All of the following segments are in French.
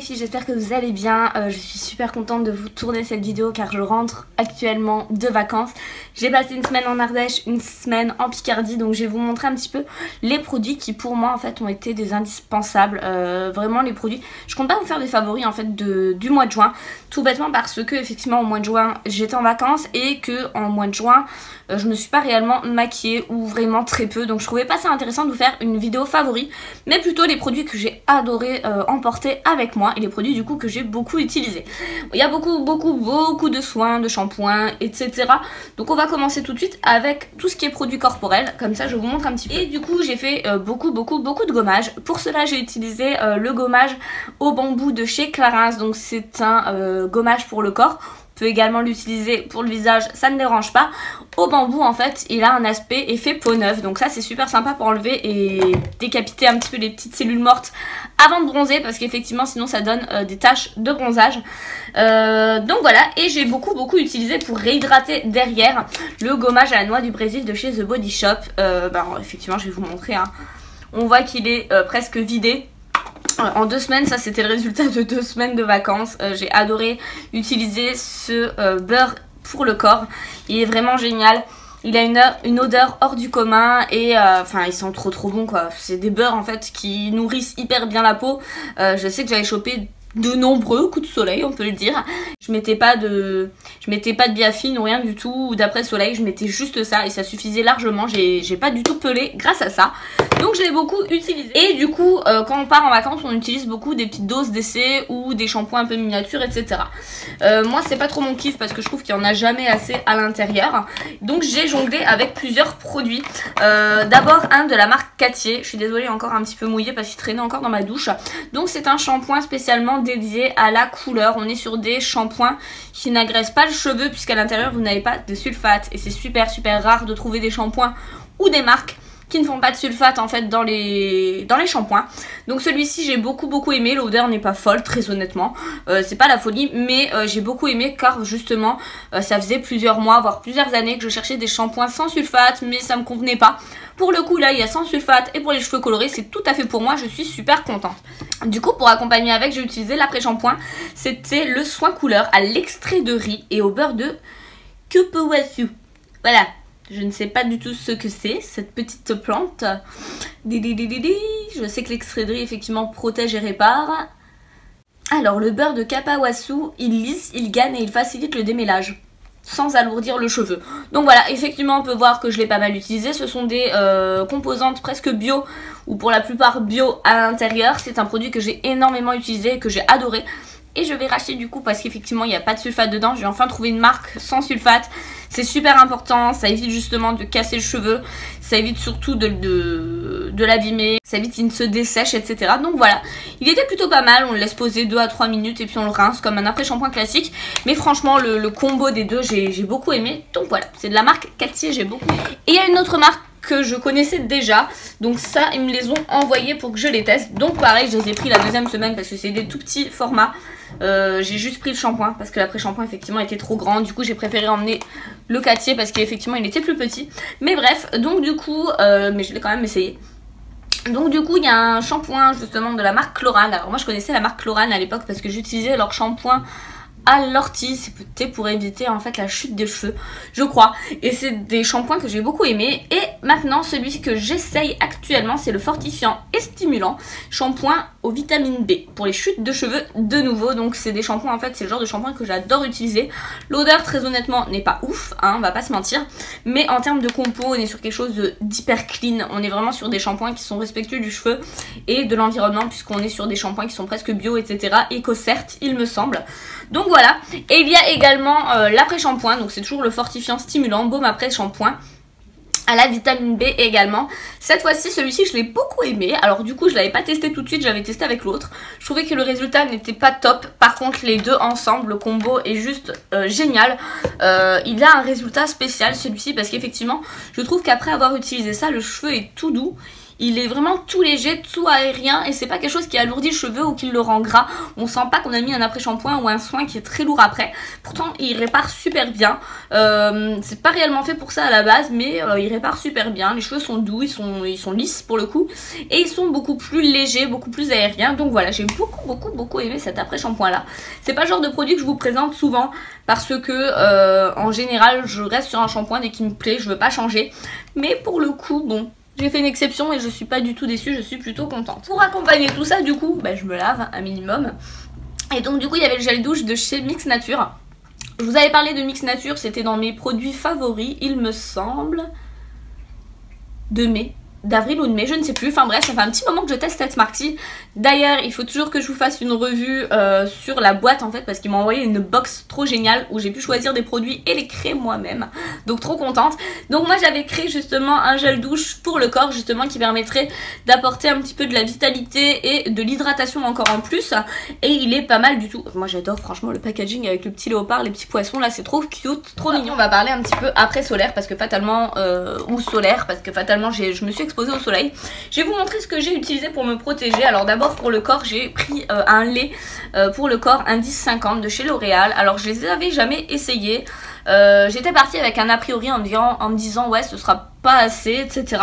filles, j'espère que vous allez bien. Je suis super contente de vous tourner cette vidéo car je rentre actuellement de vacances. J'ai passé une semaine en Ardèche, une semaine en Picardie, donc je vais vous montrer un petit peu les produits qui pour moi en fait ont été des indispensables. Vraiment les produits, je compte pas vous faire des favoris en fait du mois de juin, tout bêtement parce que effectivement au mois de juin j'étais en vacances et que en mois de juin je me suis pas réellement maquillée ou vraiment très peu, donc je trouvais pas ça intéressant de vous faire une vidéo favori, mais plutôt les produits que j'ai adoré emporter avec moi et les produits du coup que j'ai beaucoup utilisés. Il y a beaucoup de soins, de shampoings, etc. Donc on va commencer tout de suite avec tout ce qui est produits corporels, comme ça je vous montre un petit peu. Et du coup j'ai fait beaucoup de gommage. Pour cela j'ai utilisé le gommage au bambou de chez Clarins, donc c'est un gommage pour le corps. On peut également l'utiliser pour le visage, ça ne dérange pas. Au bambou en fait il a un aspect effet peau neuve, donc ça c'est super sympa pour enlever et décapiter un petit peu les petites cellules mortes avant de bronzer, parce qu'effectivement sinon ça donne des taches de bronzage. Donc voilà, et j'ai beaucoup utilisé pour réhydrater derrière le gommage à la noix du Brésil de chez The Body Shop. Effectivement je vais vous montrer, hein. On voit qu'il est presque vidé. En 2 semaines, ça c'était le résultat de 2 semaines de vacances. J'ai adoré utiliser ce beurre pour le corps. Il est vraiment génial. Il a une odeur hors du commun et enfin ils sont trop bons quoi. C'est des beurres en fait qui nourrissent hyper bien la peau. Je sais que j'avais chopé de nombreux coups de soleil, on peut le dire. Je mettais pas de biafine ou rien du tout, ou d'après soleil, je mettais juste ça et ça suffisait largement. J'ai pas du tout pelé grâce à ça. Donc je l'ai beaucoup utilisé. Et du coup, quand on part en vacances, on utilise beaucoup des petites doses d'essai ou des shampoings un peu miniatures, etc. Moi, c'est pas trop mon kiff parce que je trouve qu'il y en a jamais assez à l'intérieur. Donc j'ai jonglé avec plusieurs produits. D'abord un de la marque Cattier. Je suis désolée, encore un petit peu mouillé parce qu'il traînait encore dans ma douche. Donc c'est un shampoing spécialement dédié à la couleur. On est sur des shampoings qui n'agressent pas le cheveu puisqu'à l'intérieur vous n'avez pas de sulfate, et c'est super rare de trouver des shampoings ou des marques qui ne font pas de sulfate en fait dans les shampoings. Donc celui-ci j'ai beaucoup aimé. L'odeur n'est pas folle, très honnêtement, c'est pas la folie, mais j'ai beaucoup aimé car justement ça faisait plusieurs mois voire plusieurs années que je cherchais des shampoings sans sulfate, mais ça me convenait pas. Pour le coup là il y a sans sulfate et pour les cheveux colorés c'est tout à fait pour moi, je suis super contente. Du coup pour accompagner avec j'ai utilisé l'après-shampoing, c'était le soin couleur à l'extrait de riz et au beurre de Kapawasu. Voilà. Je ne sais pas du tout ce que c'est, cette petite plante. Je sais que l'extrait de riz, effectivement, protège et répare. Alors, le beurre de Kapawasu, il lisse, il gagne et il facilite le démêlage, sans alourdir le cheveu. Donc voilà, effectivement, on peut voir que je l'ai pas mal utilisé. Ce sont des composantes presque bio, ou pour la plupart bio à l'intérieur. C'est un produit que j'ai énormément utilisé et que j'ai adoré. Et je vais racheter du coup parce qu'effectivement il n'y a pas de sulfate dedans. J'ai enfin trouvé une marque sans sulfate. C'est super important, ça évite justement de casser le cheveu. Ça évite surtout de l'abîmer. Ça évite qu'il ne se dessèche, etc. Donc voilà, il était plutôt pas mal. On le laisse poser 2 à 3 minutes et puis on le rince comme un après-shampoing classique. Mais franchement le combo des deux j'ai beaucoup aimé. Donc voilà, c'est de la marque Cattier, j'ai beaucoup aimé. Et il y a une autre marque que je connaissais déjà, donc ça ils me les ont envoyés pour que je les teste. Donc pareil, je les ai pris la 2e semaine parce que c'est des tout petits formats. J'ai juste pris le shampoing parce que l'après-shampoing effectivement était trop grand. Du coup j'ai préféré emmener le Cattier parce qu'effectivement il était plus petit. Mais bref, donc du coup mais je l'ai quand même essayé. Donc du coup il y a un shampoing justement de la marque Chlorane. Alors moi je connaissais la marque Chlorane à l'époque parce que j'utilisais leur shampoing à l'ortie, c'est peut-être pour éviter en fait la chute des cheveux, je crois. Et c'est des shampoings que j'ai beaucoup aimé. Et maintenant celui que j'essaye actuellement c'est le fortifiant et stimulant shampoing aux vitamines B pour les chutes de cheveux de nouveau. Donc c'est des shampoings en fait, c'est le genre de shampoing que j'adore utiliser. L'odeur très honnêtement n'est pas ouf, hein, on va pas se mentir, mais en termes de compo on est sur quelque chose d'hyper clean. On est vraiment sur des shampoings qui sont respectueux du cheveu et de l'environnement puisqu'on est sur des shampoings qui sont presque bio, etc. Éco certes il me semble. Donc voilà, et il y a également l'après-shampoing, donc c'est toujours le fortifiant stimulant, baume après-shampoing à la vitamine B également. Cette fois-ci, celui-ci, je l'ai beaucoup aimé. Alors du coup, je l'avais pas testé tout de suite, j'avais testé avec l'autre. Je trouvais que le résultat n'était pas top. Par contre, les deux ensemble, le combo est juste génial. Il a un résultat spécial celui-ci parce qu'effectivement, je trouve qu'après avoir utilisé ça, le cheveu est tout doux. Il est vraiment tout léger, tout aérien et c'est pas quelque chose qui alourdit le cheveu ou qui le rend gras. On sent pas qu'on a mis un après-shampoing ou un soin qui est très lourd après. Pourtant il répare super bien. C'est pas réellement fait pour ça à la base, mais il répare super bien. Les cheveux sont doux, ils sont lisses pour le coup et ils sont beaucoup plus légers, beaucoup plus aériens. Donc voilà, j'ai beaucoup aimé cet après-shampoing là. C'est pas le genre de produit que je vous présente souvent parce que en général je reste sur un shampoing dès qu'il me plaît, je veux pas changer. Mais pour le coup, bon, j'ai fait une exception et je suis pas du tout déçue, je suis plutôt contente. Pour accompagner tout ça, du coup, bah, je me lave un minimum. Et donc du coup, il y avait le gel douche de chez Mix Nature. Je vous avais parlé de Mix Nature, c'était dans mes produits favoris, il me semble, de mai. D'avril ou de mai, je ne sais plus, enfin bref, ça fait un petit moment que je teste cette marque-ci. D'ailleurs, il faut toujours que je vous fasse une revue sur la boîte en fait, parce qu'ils m'ont envoyé une box trop géniale où j'ai pu choisir des produits et les créer moi-même. Donc trop contente. Donc moi j'avais créé justement un gel douche pour le corps justement qui permettrait d'apporter un petit peu de la vitalité et de l'hydratation encore en plus. Et il est pas mal du tout. Moi j'adore franchement le packaging avec le petit léopard, les petits poissons là, c'est trop cute, trop mignon. On va parler un petit peu après solaire parce que fatalement, ou solaire parce que fatalement je me suis exposée au soleil. Je vais vous montrer ce que j'ai utilisé pour me protéger. Alors d'abord pour le corps j'ai pris un lait pour le corps Indice 50 de chez L'Oréal. Alors je les avais jamais essayés. J'étais partie avec un a priori en me disant ouais ce sera pas assez etc.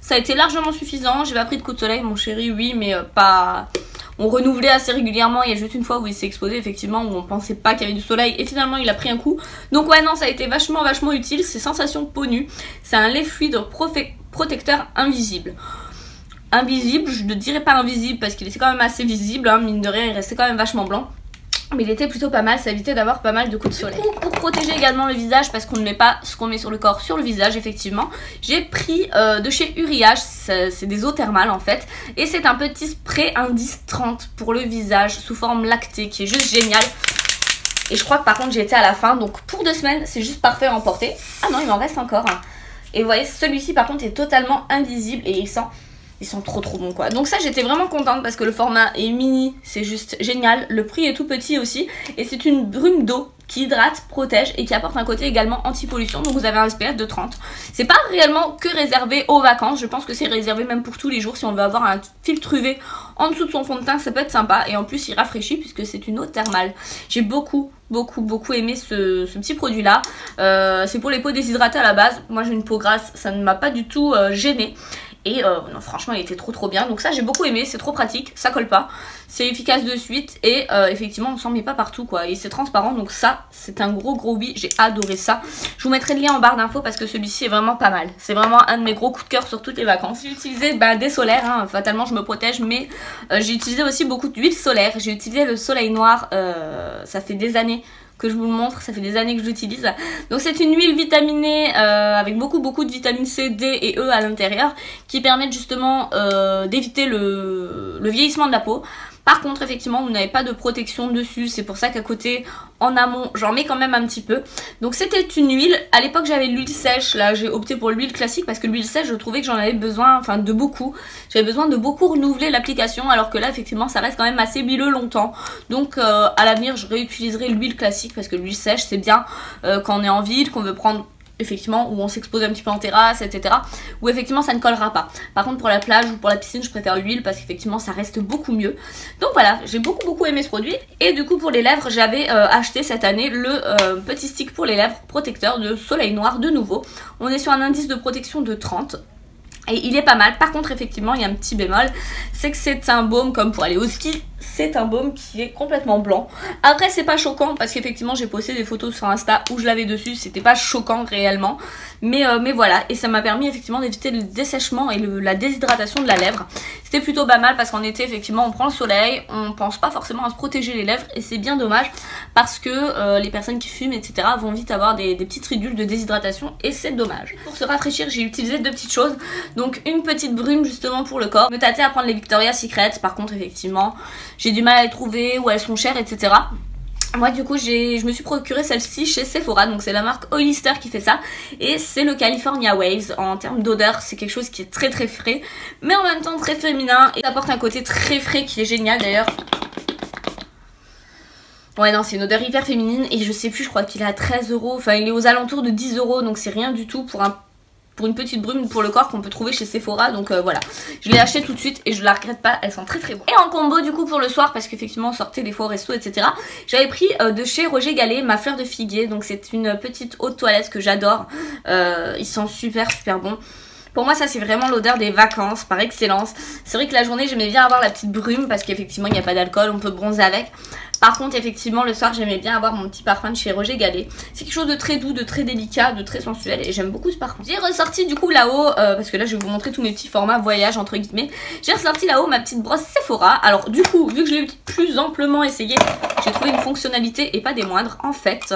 Ça a été largement suffisant. J'ai pas pris de coup de soleil mon chéri, oui, mais pas... On renouvelait assez régulièrement, il y a juste une fois où il s'est exposé effectivement où on pensait pas qu'il y avait du soleil et finalement il a pris un coup. Donc ouais non, ça a été vachement utile, c'est sensation peau nue. C'est un lait fluide protecteur invisible. Invisible, je ne dirais pas invisible parce qu'il était quand même assez visible, hein, mine de rien il restait quand même vachement blanc. Mais il était plutôt pas mal, ça évitait d'avoir pas mal de coups de soleil. Du coup, pour protéger également le visage, parce qu'on ne met pas ce qu'on met sur le corps sur le visage, effectivement, j'ai pris de chez Uriage, c'est des eaux thermales en fait, et c'est un petit spray Indice 30 pour le visage sous forme lactée qui est juste génial. Et je crois que par contre j'ai été à la fin, donc pour 2 semaines c'est juste parfait à emporter. Ah non, il m'en reste encore. Et vous voyez, celui-ci par contre est totalement invisible et ils sont trop bons quoi. Donc ça j'étais vraiment contente parce que le format est mini, c'est juste génial. Le prix est tout petit aussi et c'est une brume d'eau qui hydrate, protège et qui apporte un côté également anti-pollution. Donc vous avez un SPF de 30. C'est pas réellement que réservé aux vacances, je pense que c'est réservé même pour tous les jours. Si on veut avoir un filtre UV en dessous de son fond de teint, ça peut être sympa. Et en plus il rafraîchit puisque c'est une eau thermale. J'ai beaucoup aimé ce petit produit là. C'est pour les peaux déshydratées à la base. Moi j'ai une peau grasse, ça ne m'a pas du tout gênée. Et non, franchement il était trop bien. Donc ça j'ai beaucoup aimé, c'est trop pratique, ça colle pas, c'est efficace de suite. Et effectivement on s'en met pas partout quoi. Et c'est transparent, donc ça c'est un gros oui, j'ai adoré ça. Je vous mettrai le lien en barre d'infos parce que celui-ci est vraiment pas mal. C'est vraiment un de mes gros coups de cœur sur toutes les vacances. J'ai utilisé des solaires, hein. Fatalement je me protège. Mais j'ai utilisé aussi beaucoup d'huile solaire. J'ai utilisé le soleil noir, ça fait des années que je vous le montre, ça fait des années que je l'utilise. Donc c'est une huile vitaminée avec beaucoup de vitamines C, D et E à l'intérieur qui permettent justement d'éviter le vieillissement de la peau. Par contre effectivement vous n'avez pas de protection dessus, c'est pour ça qu'à côté en amont j'en mets quand même un petit peu. Donc c'était une huile, à l'époque j'avais l'huile sèche, là j'ai opté pour l'huile classique parce que l'huile sèche je trouvais que j'en avais besoin, enfin de beaucoup. J'avais besoin de beaucoup renouveler l'application alors que là effectivement ça reste quand même assez huileux longtemps. Donc à l'avenir je réutiliserai l'huile classique parce que l'huile sèche c'est bien quand on est en ville, qu'on veut prendre effectivement où on s'expose un petit peu en terrasse etc, où effectivement ça ne collera pas. Par contre pour la plage ou pour la piscine je préfère l'huile parce qu'effectivement ça reste beaucoup mieux. Donc voilà, j'ai beaucoup aimé ce produit. Et du coup pour les lèvres j'avais acheté cette année le petit stick pour les lèvres protecteur de Soleil Noir de nouveau. On est sur un indice de protection de 30 et il est pas mal. Par contre effectivement il y a un petit bémol, c'est que c'est un baume comme pour aller au ski. C'est un baume qui est complètement blanc. Après c'est pas choquant parce qu'effectivement j'ai posté des photos sur Insta où je l'avais dessus. C'était pas choquant réellement. Mais voilà, et ça m'a permis effectivement d'éviter le dessèchement et la déshydratation de la lèvre. C'était plutôt pas mal parce qu'en été effectivement on prend le soleil, on pense pas forcément à se protéger les lèvres. Et c'est bien dommage parce que les personnes qui fument etc vont vite avoir des petites ridules de déshydratation. Et c'est dommage. Pour se rafraîchir j'ai utilisé 2 petites choses. Donc une petite brume justement pour le corps. Me tâter à prendre les Victoria's Secret. Par contre effectivement j'ai du mal à les trouver ou elles sont chères etc. Moi du coup je me suis procuré celle-ci chez Sephora, donc c'est la marque Hollister qui fait ça. Et c'est le California Waves. En termes d'odeur c'est quelque chose qui est très frais, mais en même temps très féminin. Et ça apporte un côté très frais qui est génial d'ailleurs. Ouais non c'est une odeur hyper féminine et je sais plus, je crois qu'il est à 13 €, enfin il est aux alentours de 10 €, donc c'est rien du tout pour un pour une petite brume pour le corps qu'on peut trouver chez Sephora. Donc voilà, je l'ai acheté tout de suite et je la regrette pas, elles sont très très bonnes. Et en combo du coup pour le soir, parce qu'effectivement on sortait des fois au resto etc, j'avais pris de chez Roger Gallet ma fleur de figuier. Donc c'est une petite eau de toilette que j'adore, ils sont super super bons. Pour moi ça c'est vraiment l'odeur des vacances par excellence. C'est vrai que la journée j'aimais bien avoir la petite brume parce qu'effectivement il n'y a pas d'alcool, on peut bronzer avec. Par contre effectivement le soir j'aimais bien avoir mon petit parfum de chez Roger Gallet. C'est quelque chose de très doux, de très délicat, de très sensuel et j'aime beaucoup ce parfum. J'ai ressorti du coup là-haut, parce que là je vais vous montrer tous mes petits formats voyage entre guillemets. J'ai ressorti là-haut ma petite brosse Sephora. Alors du coup vu que je l'ai plus amplement essayé, j'ai trouvé une fonctionnalité et pas des moindres. En fait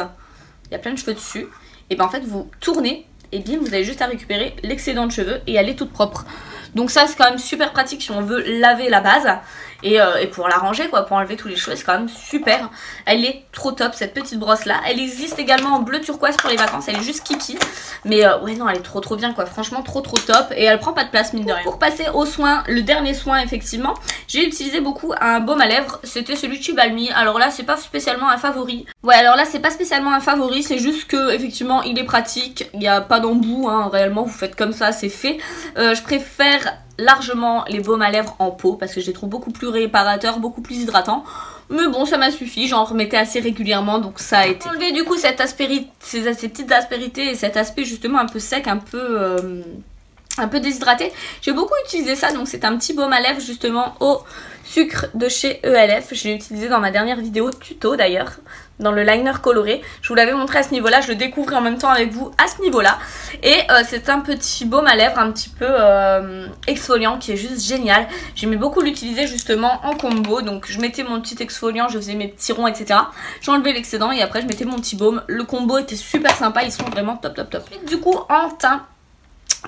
il y a plein de cheveux dessus et ben en fait vous tournez et bim vous avez juste à récupérer l'excédent de cheveux et elle est toute propre. Donc ça c'est quand même super pratique si on veut laver la base et pour la ranger quoi, pour enlever tous les cheveux, c'est quand même super. Elle est trop top cette petite brosse là. Elle existe également en bleu turquoise pour les vacances, elle est juste kiki. Mais ouais non elle est trop bien quoi, franchement trop top et elle prend pas de place mine de rien. Pour passer au soin, le dernier soin effectivement, j'ai utilisé beaucoup un baume à lèvres, c'était celui de chez Balmy. Alors là c'est pas spécialement un favori. Ouais alors là c'est pas spécialement un favori, c'est juste que effectivement il est pratique, il n'y a pas d'embout hein, réellement vous faites comme ça c'est fait. Je préfère largement les baumes à lèvres en pot parce que je les trouve beaucoup plus réparateurs, beaucoup plus hydratants. Mais bon ça m'a suffi, j'en remettais assez régulièrement donc ça a été. Enlever du coup cette ces petites aspérités et cet aspect justement un peu sec, un peu déshydraté. J'ai beaucoup utilisé ça, donc c'est un petit baume à lèvres justement au sucre de chez ELF. Je l'ai utilisé dans ma dernière vidéo tuto d'ailleurs, dans le liner coloré. Je vous l'avais montré à ce niveau-là, je le découvre en même temps avec vous à ce niveau-là. Et c'est un petit baume à lèvres un petit peu exfoliant qui est juste génial. J'aimais beaucoup l'utiliser justement en combo. Donc je mettais mon petit exfoliant, je faisais mes petits ronds etc. J'enlevais l'excédent et après je mettais mon petit baume. Le combo était super sympa, ils sont vraiment top. Du coup en teint,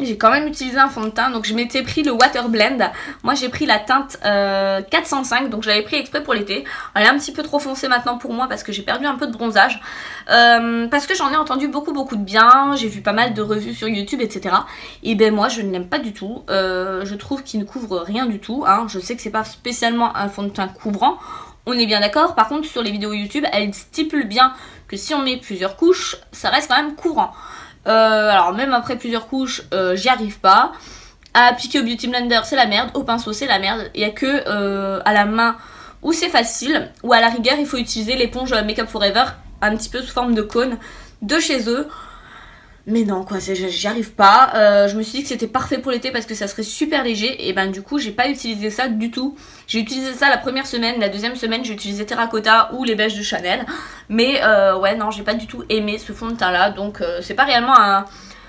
j'ai quand même utilisé un fond de teint, donc je m'étais pris le Water Blend. Moi j'ai pris la teinte 405, donc je l'avais pris exprès pour l'été. Elle est un petit peu trop foncée maintenant pour moi parce que j'ai perdu un peu de bronzage. Parce que j'en ai entendu beaucoup de bien, j'ai vu pas mal de revues sur YouTube etc. Et ben moi je ne l'aime pas du tout, je trouve qu'il ne couvre rien du tout. Hein. Je sais que c'est pas spécialement un fond de teint couvrant, on est bien d'accord. Par contre sur les vidéos YouTube, elle stipule bien que si on met plusieurs couches, ça reste quand même couvrant. Alors même après plusieurs couches j'y arrive pas. À appliquer au Beauty Blender c'est la merde, au pinceau c'est la merde. Il n'y a que à la main où c'est facile, ou à la rigueur il faut utiliser l'éponge Make Up Forever un petit peu sous forme de cône de chez eux. Mais non quoi, j'y arrive pas. Je me suis dit que c'était parfait pour l'été parce que ça serait super léger. Et ben du coup j'ai pas utilisé ça du tout. J'ai utilisé ça la première semaine, la deuxième semaine j'ai utilisé Terracotta ou les beiges de Chanel. Mais ouais non j'ai pas du tout aimé ce fond de teint là. Donc c'est pas réellement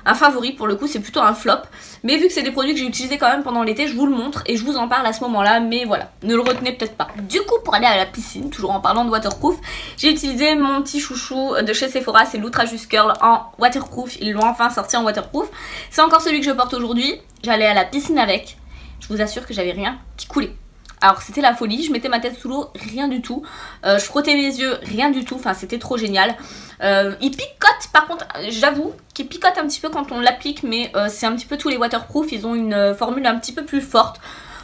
un favori pour le coup, c'est plutôt un flop. Mais vu que c'est des produits que j'ai utilisés quand même pendant l'été, je vous le montre et je vous en parle à ce moment là. Mais voilà, ne le retenez peut-être pas. Du coup pour aller à la piscine, toujours en parlant de waterproof, j'ai utilisé mon petit chouchou de chez Sephora, c'est l'Ultra Just Curl en waterproof. Ils l'ont enfin sorti en waterproof. C'est encore celui que je porte aujourd'hui. J'allais à la piscine avec, je vous assure que j'avais rien qui coulait. Alors c'était la folie, je mettais ma tête sous l'eau, rien du tout. Je frottais mes yeux, rien du tout, enfin c'était trop génial. Il picote par contre, j'avoue qu'il picote un petit peu quand on l'applique, mais c'est un petit peu tous les waterproof, ils ont une formule un petit peu plus forte.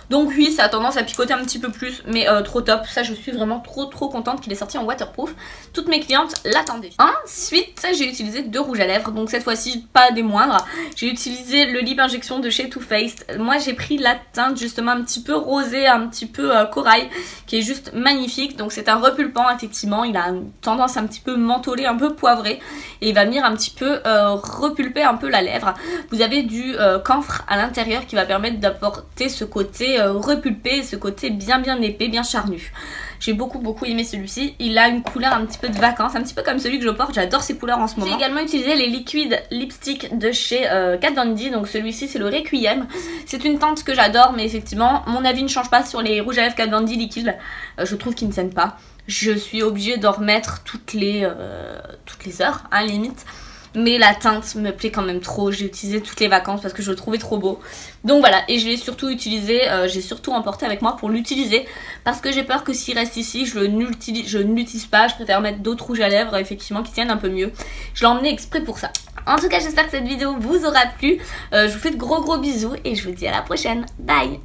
Donc oui, ça a tendance à picoter un petit peu plus, mais trop top. Ça, je suis vraiment trop contente qu'il est sorti en waterproof. Toutes mes clientes l'attendaient. Ensuite, j'ai utilisé 2 rouges à lèvres. Donc cette fois-ci, pas des moindres. J'ai utilisé le lip injection de chez Too Faced. Moi, j'ai pris la teinte justement un petit peu rosée, un petit peu corail, qui est juste magnifique. Donc c'est un repulpant, effectivement. Il a une tendance un petit peu mentholée, un peu poivrée. Et il va venir un petit peu repulper un peu la lèvre. Vous avez du camphre à l'intérieur qui va permettre d'apporter ce côté repulpé, ce côté bien épais, bien charnu. J'ai beaucoup aimé celui-ci. Il a une couleur un petit peu de vacances, un petit peu comme celui que je porte. J'adore ces couleurs en ce moment. J'ai également utilisé les liquides lipstick de chez Kat Von D. Donc celui-ci c'est le Requiem. C'est une teinte que j'adore, mais effectivement mon avis ne change pas sur les rouges à lèvres Kat Von D liquides. Je trouve qu'ils ne tiennent pas. Je suis obligée d'en remettre toutes les heures, hein, limite. Mais la teinte me plaît quand même trop. J'ai utilisé toutes les vacances parce que je le trouvais trop beau. Donc voilà, et je l'ai surtout utilisé, j'ai surtout emporté avec moi pour l'utiliser. Parce que j'ai peur que s'il reste ici, je ne l'utilise pas. Je préfère mettre d'autres rouges à lèvres effectivement qui tiennent un peu mieux. Je l'ai emmené exprès pour ça. En tout cas, j'espère que cette vidéo vous aura plu. Je vous fais de gros bisous et je vous dis à la prochaine. Bye!